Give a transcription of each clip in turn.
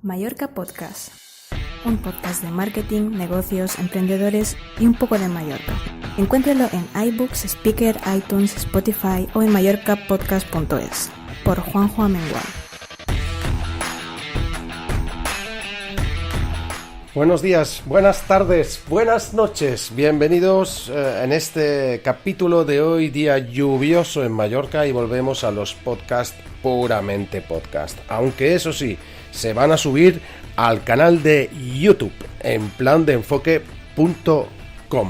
Mallorca Podcast, un podcast de marketing, negocios, emprendedores y un poco de Mallorca. Encuéntralo en iBooks, Spreaker, iTunes, Spotify o en mallorcapodcast.es, por Juanjo Amengual. Buenos días, buenas tardes, buenas noches. Bienvenidos en este capítulo de hoy, día lluvioso en Mallorca, y volvemos a los podcasts puramente podcast. Aunque eso sí, se van a subir al canal de YouTube en plandeenfoque.com.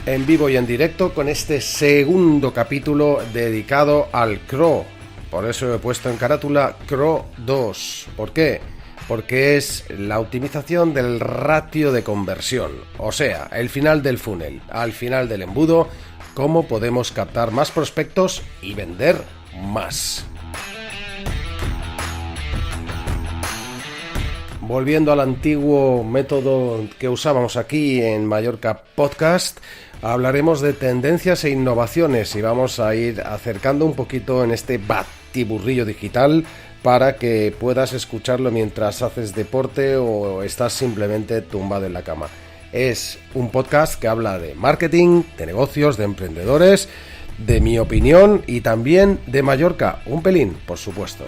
En vivo y en directo con este segundo capítulo dedicado al CRO. Por eso he puesto en carátula CRO 2. ¿Por qué? Porque es la optimización del ratio de conversión. O sea, el final del funnel, al final del embudo, cómo podemos captar más prospectos y vender más. Volviendo al antiguo método que usábamos aquí en Mallorca Podcast, hablaremos de tendencias e innovaciones y vamos a ir acercando un poquito en este batiburrillo digital para que puedas escucharlo mientras haces deporte o estás simplemente tumbado en la cama. Es un podcast que habla de marketing, de negocios, de emprendedores, de mi opinión y también de Mallorca, un pelín, por supuesto.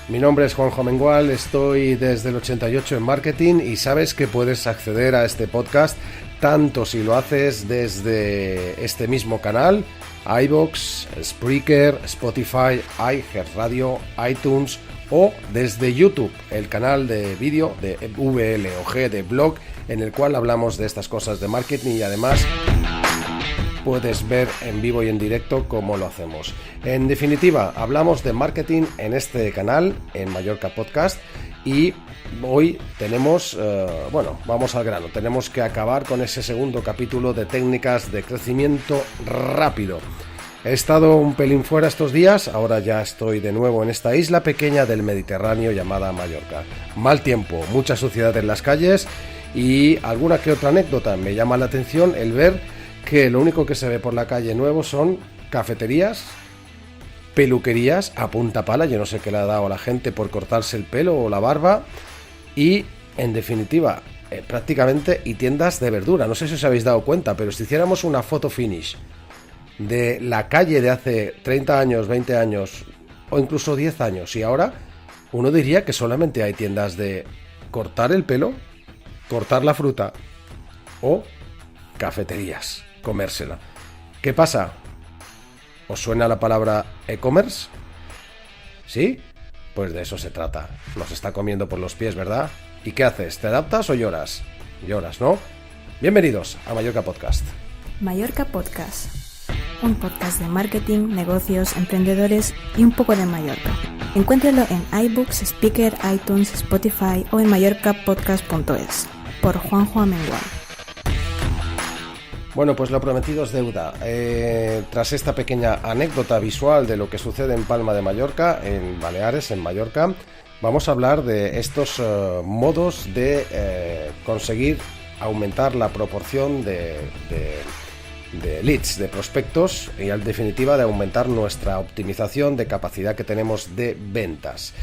Mi nombre es Juanjo Amengual, estoy desde el 88 en marketing y sabes que puedes acceder a este podcast tanto si lo haces desde este mismo canal, iVoox, Spreaker, Spotify, iHeartRadio, iTunes o desde YouTube, el canal de vídeo de VLOG, de blog, en el cual hablamos de estas cosas de marketing y además puedes ver en vivo y en directo cómo lo hacemos. En definitiva, hablamos de marketing en este canal, en Mallorca Podcast, y hoy tenemos, vamos al grano, tenemos que acabar con ese segundo capítulo de técnicas de crecimiento rápido. He estado un pelín fuera estos días, ahora ya estoy de nuevo en esta isla pequeña del Mediterráneo llamada Mallorca. Mal tiempo, mucha suciedad en las calles y alguna que otra anécdota. Me llama la atención el ver que lo único que se ve por la calle nuevo son cafeterías, peluquerías a punta pala, yo no sé qué le ha dado a la gente por cortarse el pelo o la barba, y en definitiva prácticamente y tiendas de verdura. No sé si os habéis dado cuenta, pero si hiciéramos una foto finish de la calle de hace 30 años, 20 años o incluso 10 años y ahora, uno diría que solamente hay tiendas de cortar el pelo, cortar la fruta o cafeterías, comérsela. ¿Qué pasa? ¿Os suena la palabra e-commerce? ¿Sí? Pues de eso se trata. Nos está comiendo por los pies, ¿verdad? ¿Y qué haces? ¿Te adaptas o lloras? Lloras, ¿no? Bienvenidos a Mallorca Podcast. Mallorca Podcast, un podcast de marketing, negocios, emprendedores y un poco de Mallorca. Encuéntralo en iBooks, Spreaker, iTunes, Spotify o en mallorcapodcast.es, por Juanjo Amengual. Bueno, pues lo prometido es deuda. Tras esta pequeña anécdota visual de lo que sucede en Palma de Mallorca, en Baleares, en Mallorca, vamos a hablar de estos modos de conseguir aumentar la proporción de leads, de prospectos y en definitiva de aumentar nuestra optimización de capacidad que tenemos de ventas.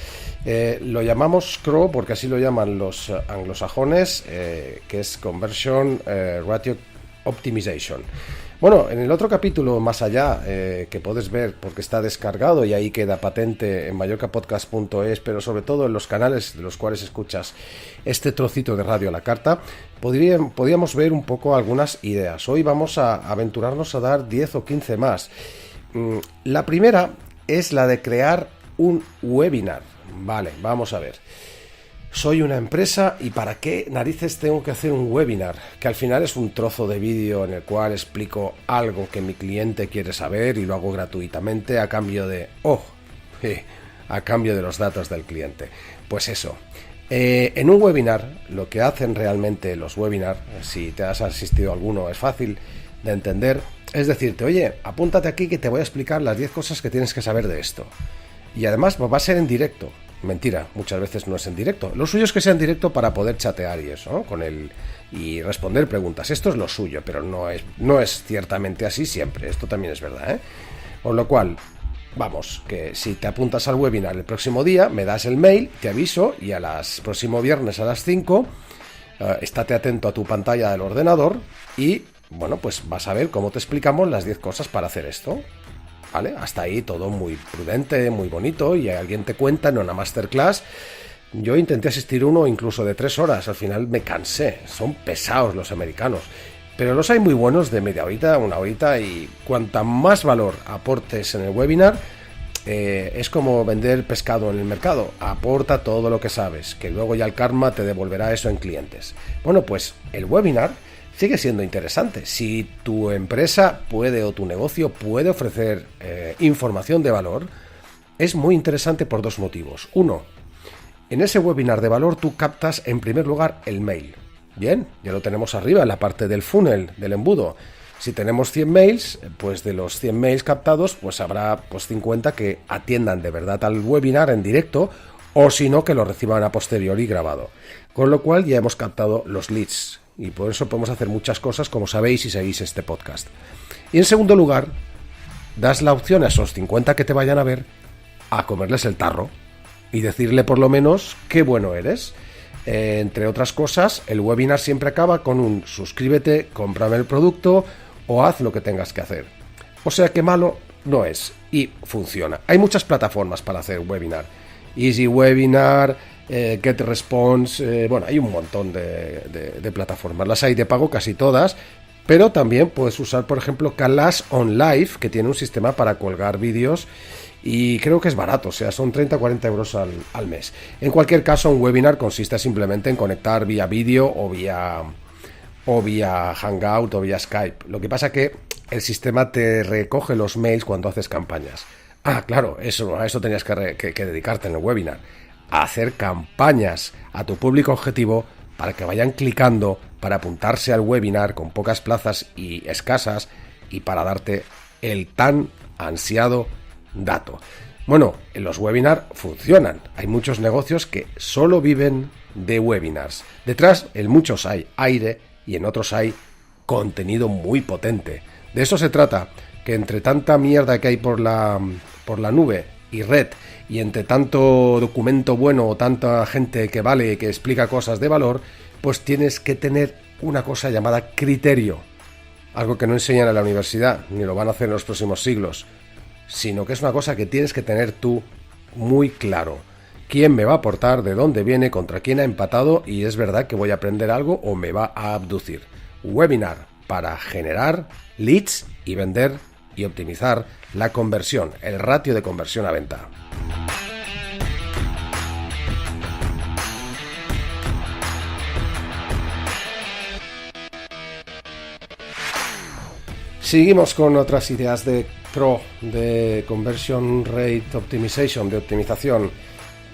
Lo llamamos CRO porque así lo llaman los anglosajones, que es Conversion Ratio Optimization. Bueno, en el otro capítulo más allá, que puedes ver porque está descargado y ahí queda patente en mallorcapodcast.es, pero sobre todo en los canales de los cuales escuchas este trocito de radio a la carta, podíamos ver un poco algunas ideas. Hoy vamos a aventurarnos a dar 10 o 15 más. La primera es la de crear un webinar. Vale, vamos a ver. Soy una empresa y ¿para qué narices tengo que hacer un webinar? Que al final es un trozo de vídeo en el cual explico algo que mi cliente quiere saber y lo hago gratuitamente a cambio de a cambio de los datos del cliente. Pues eso. En un webinar, lo que hacen realmente los webinars, si te has asistido a alguno, es fácil de entender, es decirte, oye, apúntate aquí que te voy a explicar las 10 cosas que tienes que saber de esto. Y además va a ser en directo. Mentira, muchas veces no es en directo. Lo suyo es que sea en directo para poder chatear y eso, ¿no? Con él y responder preguntas. Esto es lo suyo, pero no es ciertamente así siempre. Esto también es verdad, ¿eh? Con lo cual, vamos, que si te apuntas al webinar el próximo día, me das el mail, te aviso y próximo viernes a las 5, estate atento a tu pantalla del ordenador y, bueno, pues vas a ver cómo te explicamos las 10 cosas para hacer esto. ¿Vale? Hasta ahí todo muy prudente, muy bonito, y alguien te cuenta en una masterclass. Yo intenté asistir uno incluso de 3 horas, al final me cansé, son pesados los americanos, pero los hay muy buenos de media horita, una horita, y cuanta más valor aportes en el webinar, es como vender pescado en el mercado, aporta todo lo que sabes, que luego ya el karma te devolverá eso en clientes. Bueno, pues el webinar sigue siendo interesante. Si tu empresa puede o tu negocio puede ofrecer información de valor, es muy interesante por 2 motivos. Uno, en ese webinar de valor tú captas en primer lugar el mail. Bien, ya lo tenemos arriba en la parte del funnel, del embudo. Si tenemos 100 mails, pues de los 100 mails captados, pues habrá 50 que atiendan de verdad al webinar en directo, o si no, que lo reciban a posteriori grabado. Con lo cual ya hemos captado los leads. Y por eso podemos hacer muchas cosas, como sabéis si seguís este podcast. Y en segundo lugar, das la opción a esos 50 que te vayan a ver a comerles el tarro y decirle por lo menos qué bueno eres. Entre otras cosas, el webinar siempre acaba con un suscríbete, cómprame el producto o haz lo que tengas que hacer. O sea que malo no es y funciona. Hay muchas plataformas para hacer webinar. Easy Webinar, GetResponse, bueno, hay un montón de plataformas. Las hay de pago casi todas, pero también puedes usar, por ejemplo, Class On Live, que tiene un sistema para colgar vídeos y creo que es barato, o sea, son 30-40 euros al mes. En cualquier caso, un webinar consiste simplemente en conectar vía vídeo o vía Hangout o vía Skype. Lo que pasa es que el sistema te recoge los mails cuando haces campañas. Ah, claro, a eso tenías que dedicarte en el webinar. A hacer campañas a tu público objetivo para que vayan clicando para apuntarse al webinar con pocas plazas y escasas y para darte el tan ansiado dato. Bueno, en los webinars funcionan. Hay muchos negocios que solo viven de webinars. Detrás, en muchos hay aire y en otros hay contenido muy potente. De eso se trata, que entre tanta mierda que hay por la nube y red, y entre tanto documento bueno o tanta gente que vale, que explica cosas de valor, pues tienes que tener una cosa llamada criterio. Algo que no enseñan en la universidad, ni lo van a hacer en los próximos siglos, sino que es una cosa que tienes que tener tú muy claro. ¿Quién me va a aportar? ¿De dónde viene? ¿Contra quién ha empatado? Y es verdad que voy a aprender algo o me va a abducir. Webinar para generar leads y vender y optimizar la conversión, el ratio de conversión a venta. Seguimos con otras ideas de Conversion Rate Optimization, de optimización.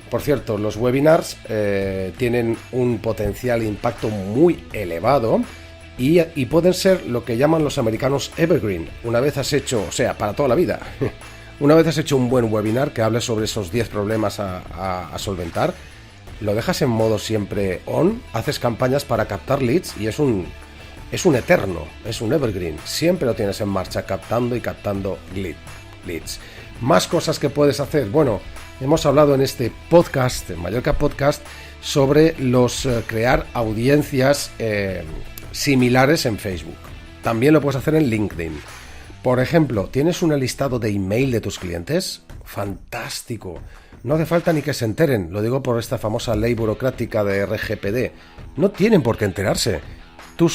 Por cierto, los webinars tienen un potencial impacto muy elevado y pueden ser lo que llaman los americanos evergreen. Una vez has hecho, o sea, para toda la vida, una vez has hecho un buen webinar que hable sobre esos 10 problemas a solventar, lo dejas en modo siempre on, haces campañas para captar leads y es un eterno, es un evergreen. Siempre lo tienes en marcha, captando y captando leads. Más cosas que puedes hacer. Bueno, hemos hablado en este podcast, en Mallorca Podcast, sobre crear audiencias similares en Facebook. También lo puedes hacer en LinkedIn. Por ejemplo, ¿tienes un listado de email de tus clientes? ¡Fantástico! No hace falta ni que se enteren, lo digo por esta famosa ley burocrática de RGPD. No tienen por qué enterarse. Tú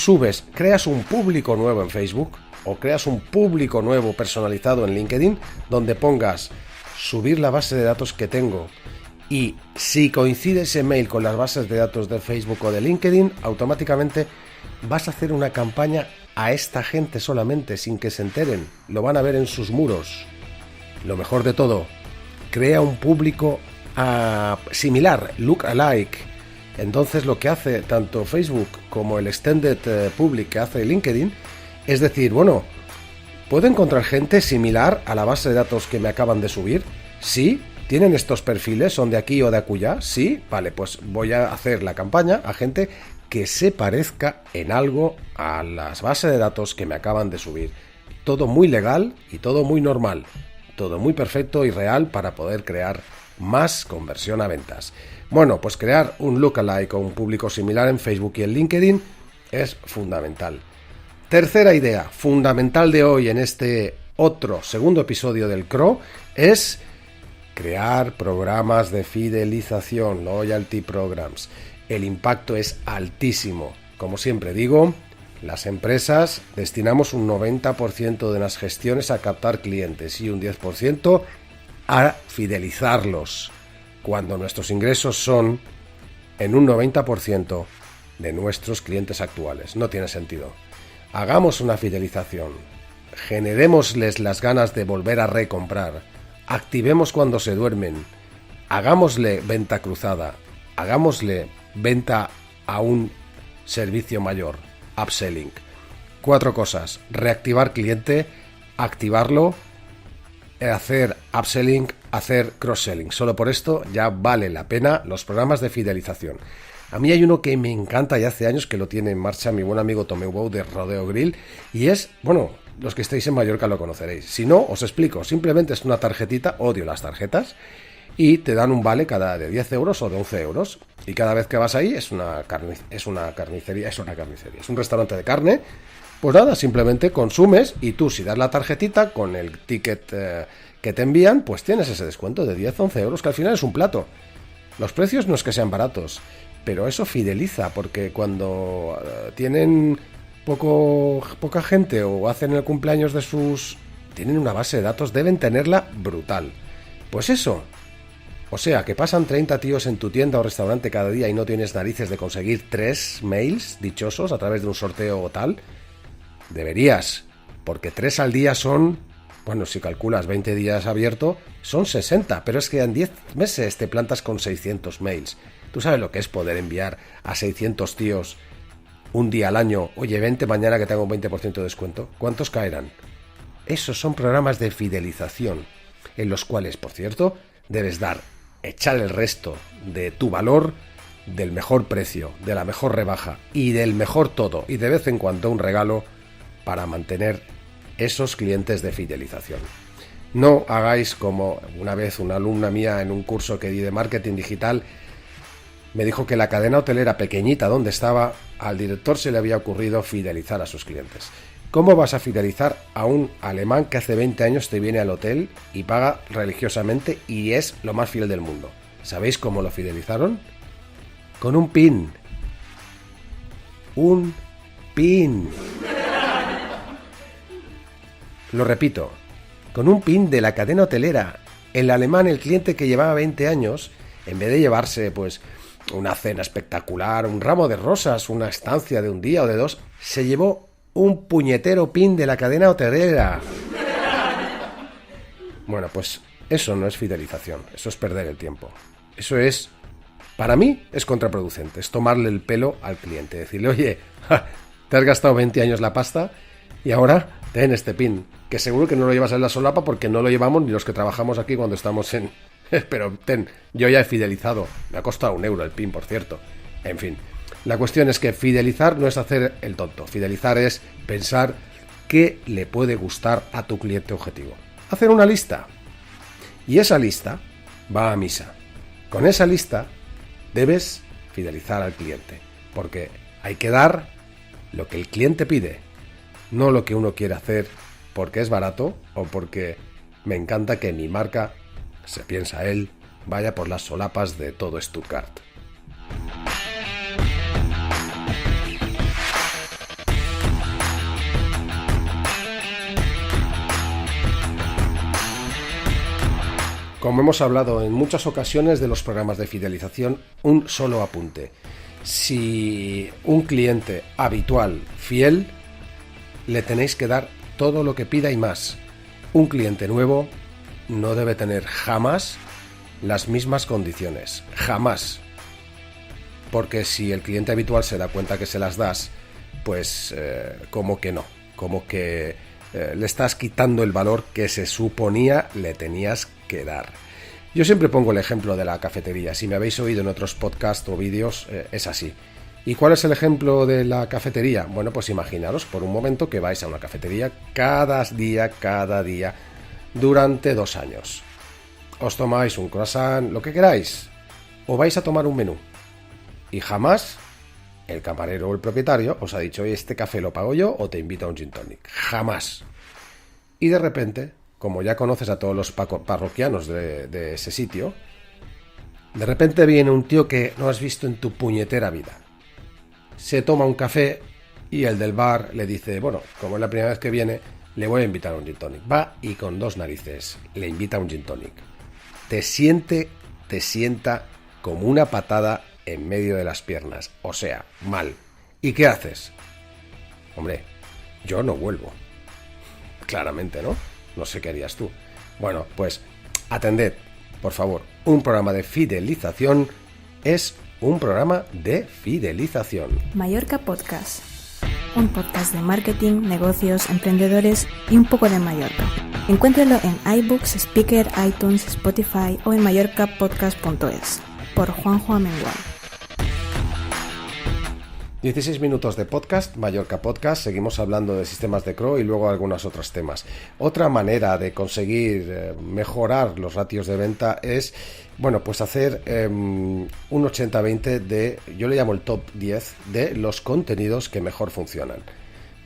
creas un público nuevo en Facebook o creas un público nuevo personalizado en LinkedIn donde pongas subir la base de datos que tengo y si coincide ese mail con las bases de datos de Facebook o de LinkedIn, automáticamente vas a hacer una campaña a esta gente solamente sin que se enteren. Lo van a ver en sus muros. Lo mejor de todo, crea un público similar, look alike. Entonces lo que hace tanto Facebook como el Extended Public que hace LinkedIn es decir, bueno, ¿puedo encontrar gente similar a la base de datos que me acaban de subir? Sí, ¿Tienen estos perfiles? ¿Son de aquí o de acullá? Sí, vale, pues voy a hacer la campaña a gente que se parezca en algo a las bases de datos que me acaban de subir. Todo muy legal y todo muy normal. Todo muy perfecto y real para poder crear más conversión a ventas. Bueno, pues crear un lookalike o un público similar en Facebook y en LinkedIn es fundamental. Tercera idea fundamental de hoy en este otro segundo episodio del CRO es crear programas de fidelización, loyalty programs. El impacto es altísimo. Como siempre digo, las empresas destinamos un 90% de las gestiones a captar clientes y un 10% a fidelizarlos, cuando nuestros ingresos son en un 90% de nuestros clientes actuales. No tiene sentido. Hagamos una fidelización, generémosles las ganas de volver a recomprar, activemos cuando se duermen, hagámosle venta cruzada, hagámosle venta a un servicio mayor, upselling. 4 cosas: reactivar cliente, activarlo, hacer upselling, hacer cross-selling. Solo por esto ya vale la pena los programas de fidelización. A mí hay uno que me encanta y hace años que lo tiene en marcha mi buen amigo Tomeu Bou de Rodeo Grill, y es, bueno, los que estéis en Mallorca lo conoceréis. Si no, os explico. Simplemente es una tarjetita, odio las tarjetas, y te dan un vale cada de 10 euros o de 11 euros. Y cada vez que vas ahí es una carnicería, es un restaurante de carne. Pues nada, simplemente consumes y tú, si das la tarjetita con el ticket que te envían, pues tienes ese descuento de 10-11 euros, que al final es un plato. Los precios no es que sean baratos, pero eso fideliza, porque cuando tienen poca gente o hacen el cumpleaños de sus... tienen una base de datos, deben tenerla brutal. Pues eso. O sea, que pasan 30 tíos en tu tienda o restaurante cada día y no tienes narices de conseguir 3 mails dichosos a través de un sorteo o tal. Deberías, porque 3 al día son, bueno, si calculas 20 días abierto, son 60, pero es que en 10 meses te plantas con 600 mails. ¿Tú sabes lo que es poder enviar a 600 tíos un día al año? Oye, vente mañana que tengo un 20% de descuento. ¿Cuántos caerán? Esos son programas de fidelización, en los cuales, por cierto, debes echar el resto de tu valor, del mejor precio, de la mejor rebaja y del mejor todo, y de vez en cuando un regalo para mantener esos clientes de fidelización. No hagáis como una vez una alumna mía en un curso que di de marketing digital me dijo que la cadena hotelera pequeñita donde estaba, al director se le había ocurrido fidelizar a sus clientes. ¿Cómo vas a fidelizar a un alemán que hace 20 años te viene al hotel y paga religiosamente y es lo más fiel del mundo? ¿Sabéis cómo lo fidelizaron? Con un pin. Un pin. Lo repito, con un pin de la cadena hotelera. El alemán, el cliente que llevaba 20 años, en vez de llevarse pues una cena espectacular, un ramo de rosas, una estancia de un día o de 2, se llevó un puñetero pin de la cadena hotelera. Bueno, pues eso no es fidelización, eso es perder el tiempo. Eso es, para mí, es contraproducente, es tomarle el pelo al cliente, decirle, oye, te has gastado 20 años la pasta y ahora ten este pin, que seguro que no lo llevas en la solapa porque no lo llevamos ni los que trabajamos aquí cuando estamos en... Pero ten, yo ya he fidelizado, me ha costado €1 el pin, por cierto. En fin, la cuestión es que fidelizar no es hacer el tonto, fidelizar es pensar qué le puede gustar a tu cliente objetivo. Hacer una lista, y esa lista va a misa. Con esa lista debes fidelizar al cliente, porque hay que dar lo que el cliente pide, no lo que uno quiere hacer porque es barato o porque me encanta que mi marca, se piensa él, vaya por las solapas de todo Stuttgart. Como hemos hablado en muchas ocasiones de los programas de fidelización, un solo apunte. Si un cliente habitual, fiel, le tenéis que dar todo lo que pida y más. Un cliente nuevo no debe tener jamás las mismas condiciones. Jamás. Porque si el cliente habitual se da cuenta que se las das, pues como que no. Como que le estás quitando el valor que se suponía le tenías que dar. Yo siempre pongo el ejemplo de la cafetería. Si me habéis oído en otros podcasts o vídeos, es así. ¿Y cuál es el ejemplo de la cafetería? Bueno, pues imaginaros por un momento que vais a una cafetería cada día, durante 2 años. Os tomáis un croissant, lo que queráis, o vais a tomar un menú. Y jamás el camarero o el propietario os ha dicho, oye, este café lo pago yo o te invito a un gin tonic. Jamás. Y de repente, como ya conoces a todos los parroquianos de ese sitio, de repente viene un tío que no has visto en tu puñetera vida. Se toma un café y el del bar le dice, bueno, como es la primera vez que viene, le voy a invitar a un gin tonic. Va y con 2 narices le invita a un gin tonic. Te sienta como una patada en medio de las piernas. O sea, mal. ¿Y qué haces? Hombre, yo no vuelvo. Claramente, ¿no? No sé qué harías tú. Bueno, pues atended, por favor. Un programa de fidelización es un programa de fidelización. Mallorca Podcast. Un podcast de marketing, negocios, emprendedores y un poco de Mallorca. Encuéntralo en iBooks, Spreaker, iTunes, Spotify o en mallorcapodcast.es. Por Juanjo Amengual. 16 minutos de podcast, Mallorca Podcast. Seguimos hablando de sistemas de CRO y luego algunos otros temas. Otra manera de conseguir mejorar los ratios de venta es, bueno, pues hacer un 80-20 de, yo le llamo el top 10 de los contenidos que mejor funcionan.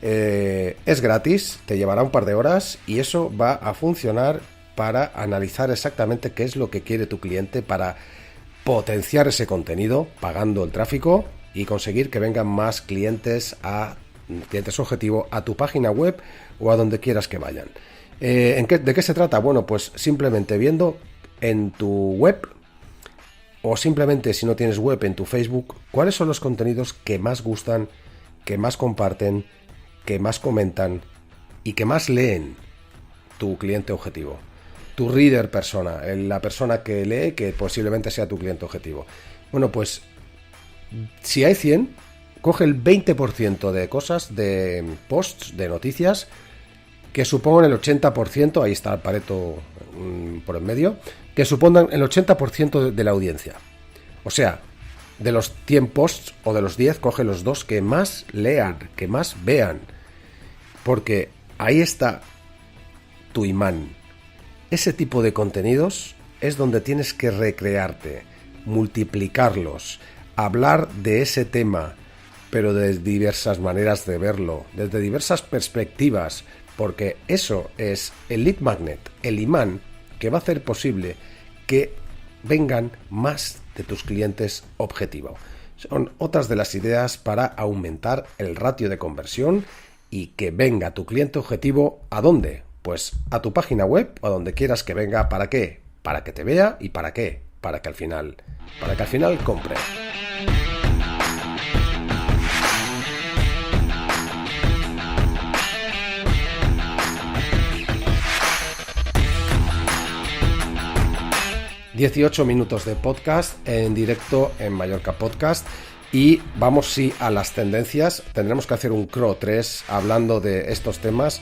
Es gratis, te llevará un par de horas y eso va a funcionar para analizar exactamente qué es lo que quiere tu cliente para potenciar ese contenido pagando el tráfico y conseguir que vengan más clientes objetivo a tu página web o a donde quieras que vayan. ¿De qué se trata? Bueno, pues simplemente viendo en tu web o simplemente si no tienes web en tu Facebook, cuáles son los contenidos que más gustan, que más comparten, que más comentan y que más leen tu cliente objetivo. Tu reader persona, la persona que lee, que posiblemente sea tu cliente objetivo. Bueno, pues si hay 100, coge el 20% de cosas, de posts, de noticias, que supongan el 80%, ahí está el Pareto por en medio, que supongan el 80% de la audiencia. O sea, de los 100 posts o de los 10, coge los 2 que más lean, que más vean. Porque ahí está tu imán. Ese tipo de contenidos es donde tienes que recrearte, multiplicarlos, hablar de ese tema, pero de diversas maneras de verlo, desde diversas perspectivas, porque eso es el lead magnet, el imán que va a hacer posible que vengan más de tus clientes objetivo. Son otras de las ideas para aumentar el ratio de conversión y que venga tu cliente objetivo ¿a dónde? Pues a tu página web o a donde quieras que venga. ¿Para qué? Para que te vea y ¿para qué? Para que al final compre. ...18 minutos de podcast en directo en Mallorca Podcast... ...y vamos sí a las tendencias... ...tendremos que hacer un CRO 3 hablando de estos temas...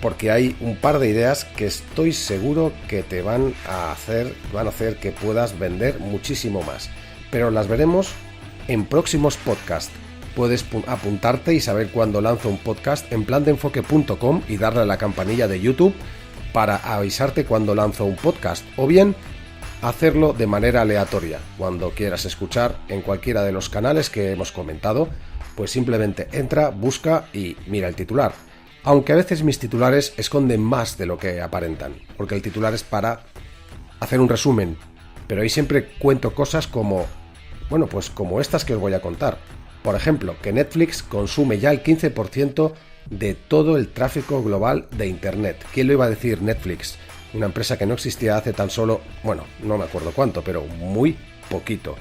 ...porque hay un par de ideas que estoy seguro que te van a hacer que puedas vender muchísimo más... ...pero las veremos en próximos podcasts... ...puedes apuntarte y saber cuándo lanzo un podcast... ...en plandeenfoque.com y darle a la campanilla de YouTube... ...para avisarte cuando lanzo un podcast... ...o bien... hacerlo de manera aleatoria, cuando quieras escuchar en cualquiera de los canales que hemos comentado, pues simplemente entra, busca y mira el titular. Aunque a veces mis titulares esconden más de lo que aparentan, porque el titular es para hacer un resumen, pero ahí siempre cuento cosas como, bueno, pues como estas que os voy a contar. Por ejemplo, que Netflix consume ya el 15% de todo el tráfico global de Internet. ¿Quién lo iba a decir? Netflix. Una empresa que no existía hace tan solo, bueno, no me acuerdo cuánto, pero muy poquito.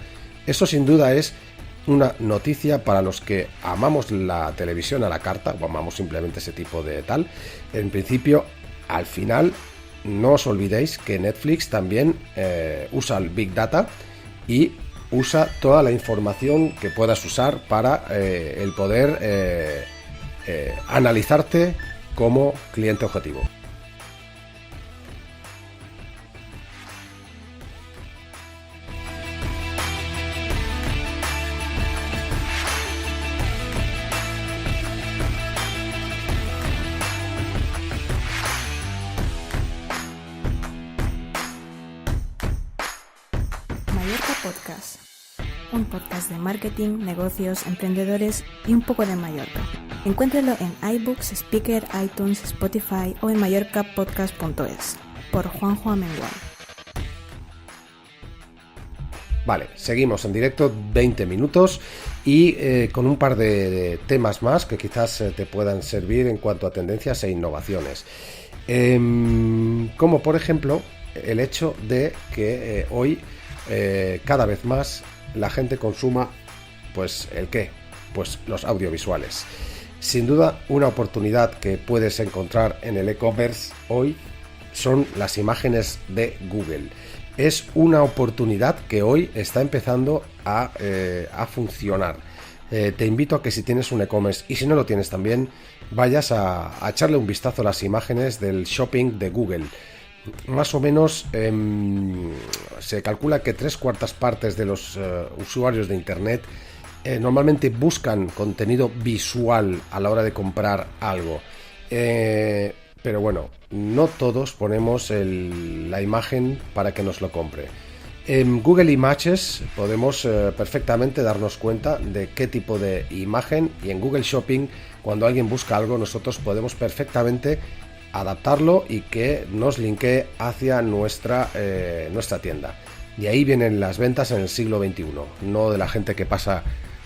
Eso sin duda es una noticia para los que amamos la televisión a la carta, o amamos simplemente ese tipo de tal. En principio, al final, no os olvidéis que Netflix también usa el Big Data y usa toda la información que puedas usar para el poder analizarte como cliente objetivo. Podcast, un podcast de marketing, negocios, emprendedores y un poco de Mallorca. Encuéntralo en iBooks, Spreaker, iTunes, Spotify o en mallorcapodcast.es, por Juanjo Amengual. Vale, seguimos en directo 20 minutos y con un par de temas más que quizás te puedan servir en cuanto a tendencias e innovaciones. Como por ejemplo el hecho de que hoy cada vez más la gente consuma pues ¿el qué? Pues los audiovisuales. Sin duda una oportunidad que puedes encontrar en el e-commerce hoy son las imágenes de Google. Es una oportunidad que hoy está empezando a funcionar. Te invito a que si tienes un e-commerce y si no lo tienes también, vayas a echarle un vistazo a las imágenes del shopping de Google. Más o menos se calcula que 3/4 partes de los usuarios de Internet normalmente buscan contenido visual a la hora de comprar algo. Pero bueno, no todos ponemos la imagen para que nos lo compre. En Google Images podemos perfectamente darnos cuenta de qué tipo de imagen, y en Google Shopping, cuando alguien busca algo, nosotros podemos perfectamente adaptarlo y que nos linkee hacia nuestra tienda. Y ahí vienen las ventas en el siglo XXI, no de la gente que pasa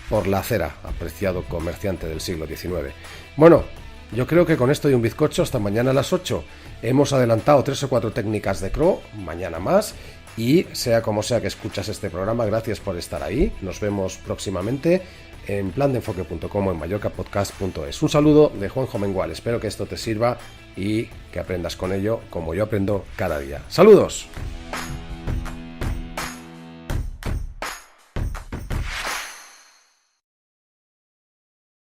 por la acera, apreciado comerciante del siglo XIX. Bueno, yo creo que con esto y un bizcocho hasta mañana a las 8. Hemos adelantado 3 o 4 técnicas de CRO, mañana más, y sea como sea que escuchas este programa, gracias por estar ahí. Nos vemos próximamente en plandeenfoque.com o en mallorcapodcast.es. Un saludo de Juanjo Amengual, espero que esto te sirva y que aprendas con ello como yo aprendo cada día. ¡Saludos!